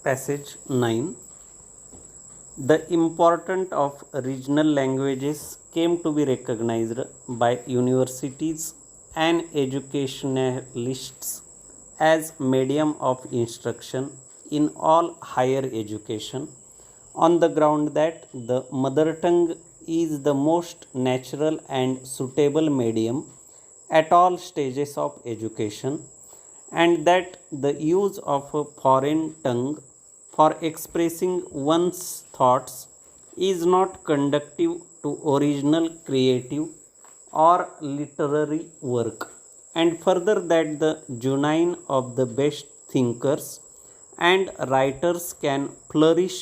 Passage 9. The importance of regional languages came to be recognized by universities and educationalists as medium of instruction in all higher education on the ground that the mother tongue is the most natural and suitable medium at all stages of education, and that the use of a foreign tongue for expressing one's thoughts is not conducive to original creative or literary work, and further that the genuine of the best thinkers and writers can flourish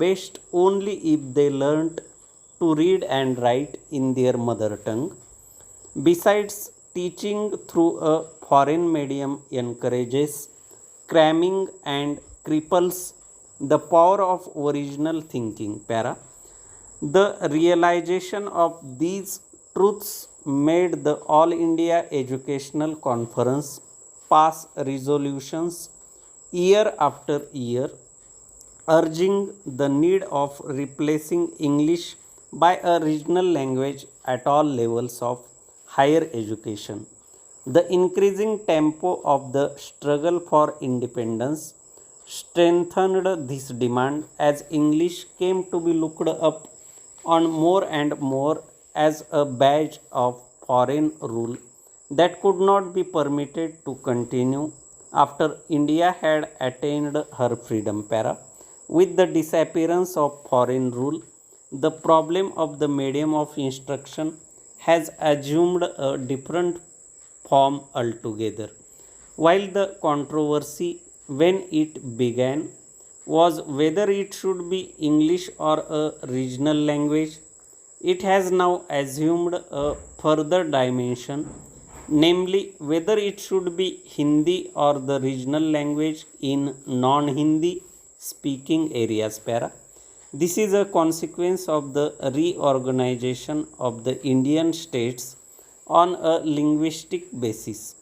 best only if they learnt to read and write in their mother tongue. Besides, teaching through a foreign medium encourages cramming and cripples the power of original thinking. Para. The realization of these truths made the All India Educational Conference pass resolutions year after year urging the need of replacing English by a regional language at all levels of higher education. The increasing tempo of the struggle for independence strengthened this demand as English came to be looked up on more and more as a badge of foreign rule that could not be permitted to continue after India had attained her freedom. Para. With the disappearance of foreign rule, the problem of the medium of instruction has assumed a different form altogether. While the controversy when it began was whether it should be English or a regional language, it has now assumed a further dimension, namely whether it should be Hindi or the regional language in non Hindi speaking areas. Para. This is a consequence of the reorganization of the Indian states on a linguistic basis.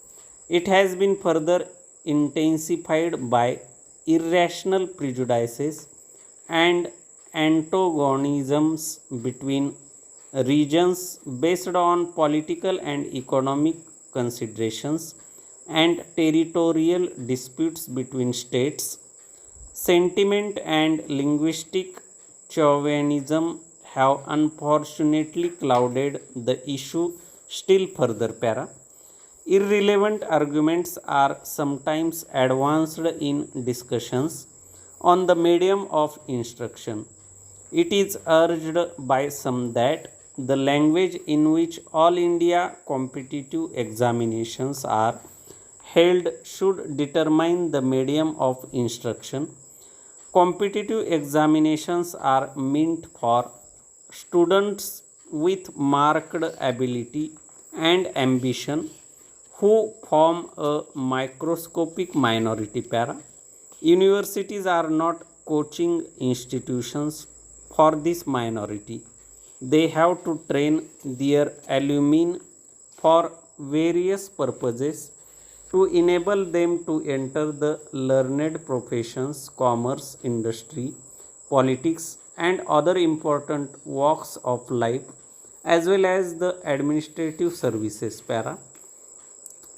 It has been further intensified by irrational prejudices and antagonisms between regions based on political and economic considerations and territorial disputes between states. Sentiment and linguistic chauvinism have unfortunately clouded the issue still further. Para. Irrelevant arguments are sometimes advanced in discussions on the medium of instruction. It is urged by some that the language in which all India competitive examinations are held should determine the medium of instruction. Competitive examinations are meant for students with marked ability and ambition who form a microscopic minority. Para. Universities are not coaching institutions for this minority. They have to train their alumni for various purposes to enable them to enter the learned professions, commerce, industry, politics, and other important walks of life, as well as the administrative services. Para.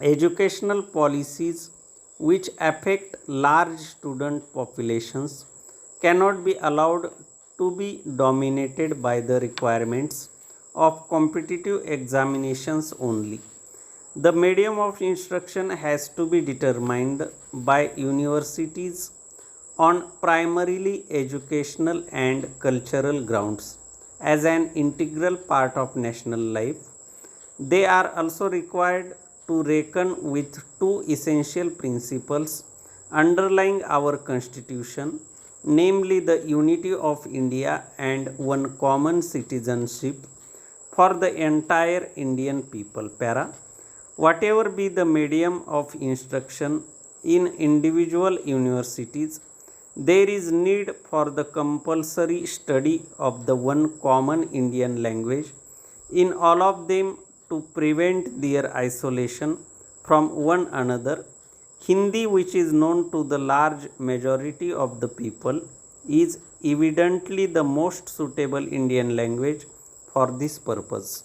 Educational policies which affect large student populations cannot be allowed to be dominated by the requirements of competitive examinations only. The medium of instruction has to be determined by universities on primarily educational and cultural grounds as an integral part of national life. They are also required to reckon with two essential principles underlying our constitution, namely the unity of India and one common citizenship for the entire Indian people. Para. Whatever be the medium of instruction in individual universities, there is need for the compulsory study of the one common Indian language in all of them to prevent their isolation from one another, Hindi, which is known to the large majority of the people, is evidently the most suitable Indian language for this purpose.